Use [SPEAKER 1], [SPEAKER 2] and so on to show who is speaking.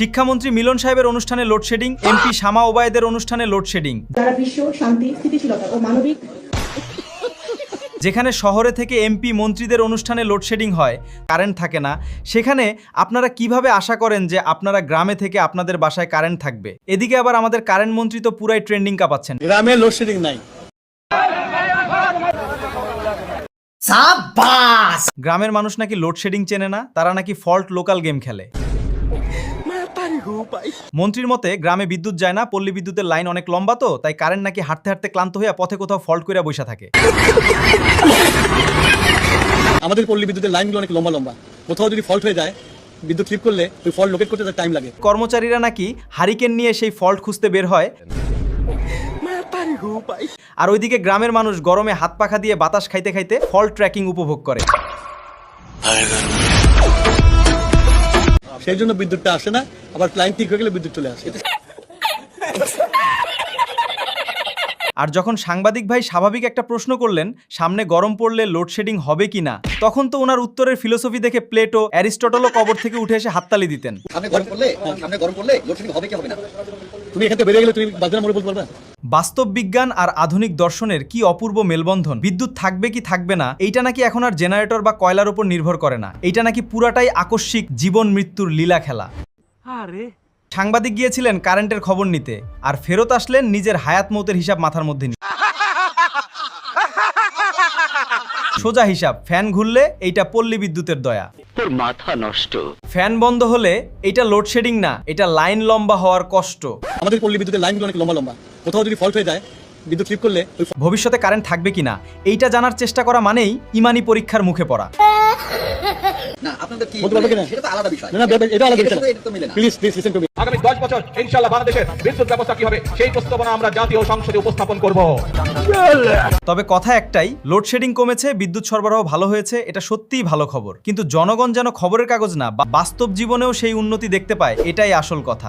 [SPEAKER 1] শিক্ষামন্ত্রী মিলন সাহেবের অনুষ্ঠানে লোডশেডিং, এমপি শামা ওবায়েদের অনুষ্ঠানে লোডশেডিং।
[SPEAKER 2] যারা বিশ্ব শান্তি, স্থিতিশীলতা ও মানবিক
[SPEAKER 1] যেখানে শহরে থেকে এমপি মন্ত্রীদের অনুষ্ঠানে লোডশেডিং হয়, কারেন্ট থাকে না, সেখানে আপনারা কিভাবে আশা করেন যে আপনারা গ্রামে থেকে আপনাদের বাসায় কারেন্ট থাকবে? এদিকে আবার আমাদের কারেন্ট মন্ত্রী তো পুরাই ট্রেন্ডিং কাঁপাচ্ছেন।
[SPEAKER 3] গ্রামে লোডশেডিং নাই।
[SPEAKER 1] গ্রামের মানুষ নাকি লোডশেডিং চেনে না, তারা নাকি ফল্ট লোকাল গেম খেলে। মন্ত্রীর মতে গ্রামে বিদ্যুৎ যায় না, পল্লী বিদ্যুতের লাইন অনেক লম্বা, তো তাই কারেন্ট নাকি হাঁটতে হাঁটতে ক্লান্ত হয়ে পথে কোথাও ফল্ট করে বসে থাকে।
[SPEAKER 3] আমাদের পল্লী বিদ্যুতের লাইনগুলো অনেক লম্বা লম্বা, কোথাও যদি ফল্ট হয়ে যায় বিদ্যুৎ ট্রিপ করলে ওই ফল্ট লোকেট করতে টাইম লাগে।
[SPEAKER 1] কর্মচারীরা নাকি হারিকেন নিয়ে সেই ফল্ট খুঁজতে বের হয়, আর ওইদিকে গ্রামের মানুষ গরমে হাত পাখা দিয়ে বাতাস খাইতে খাইতে ফল্ট ট্র্যাকিং উপভোগ করে।
[SPEAKER 3] সেই জন্য বিদ্যুৎটা আসে না, আবার লাইন ঠিক হয়ে গেলে বিদ্যুৎ চলে আসে।
[SPEAKER 1] আর যখন সাংবাদিক ভাই স্বাভাবিক একটা প্রশ্ন করলেন, সামনে গরম পড়লে লোডশেডিং হবে কিনা, তখন তো ওনার উত্তরের ফিলোসফি দেখে প্লেটো, অ্যারিস্টটলও কবর থেকে উঠে এসে হাততালি দিতেন।
[SPEAKER 3] সামনে গরম পড়লে লোডশেডিং হবে কি হবে না, তুমি এখান থেকে বেরিয়ে গেলে তুমি বাজারে মোড়ে বলতে পারবে।
[SPEAKER 1] বাস্তব বিজ্ঞান আর আধুনিক দর্শনের কি অপূর্ব মেলবন্ধন। বিদ্যুৎ থাকবে কি থাকবে না, এইটা নাকি এখন আর জেনারেটর বা কয়লার উপর নির্ভর করে না, এইটা নাকি পুরাটাই আকস্মিক জীবন মৃত্যুর লীলা খেলা। সাংবাদিক গিয়েছিলেন কারেন্টের খবর নিতে, আর ফেরত আসলেন নিজের হায়াত মৌতের হিসাব মাথার মধ্যে নিয়ে। সোজা হিসাব, ফ্যান ঘুরলে এইটা পল্লী বিদ্যুতের দয়া,
[SPEAKER 4] তোর মাথা নষ্ট।
[SPEAKER 1] ফ্যান বন্ধ হলে এইটা লোডশেডিং না, এটা লাইন লম্বা হওয়ার কষ্ট।
[SPEAKER 3] আমাদের পল্লী বিদ্যুতের লাইনগুলো অনেক লম্বা লম্বা, কোথাও যদি ফল্ট হয়ে যায় বিদ্যুৎ ট্রিপ করলে ওই
[SPEAKER 1] ভবিষ্যতে কারেন্ট থাকবে কিনা এইটা জানার চেষ্টা করা মানেই ইমানি পরীক্ষার মুখে পড়া।
[SPEAKER 5] না আপনাদের কি
[SPEAKER 3] বলতে পারবে কিনা?
[SPEAKER 5] সেটা তো আলাদা বিষয়।
[SPEAKER 3] না না এটা আলাদা বিষয়।
[SPEAKER 5] এটা তো মিলে না।
[SPEAKER 3] Please listen to me.
[SPEAKER 6] আগামী 10 বছর ইনশাআল্লাহ বাংলাদেশের বিদ্যুৎ ব্যবস্থা কি হবে সেই প্রস্তাবনা আমরা জাতীয় সংসদে উপস্থাপন করব।
[SPEAKER 1] তবে কথা একটাই, লোডশেডিং কমেছে, বিদ্যুৎ সরবরাহ ভালো হয়েছে, এটা সত্যিই ভালো খবর। কিন্তু জনগণ যেন খবরের কাগজ না, বাস্তব জীবনেও সেই উন্নতি দেখতে পায়, এটাই আসল কথা।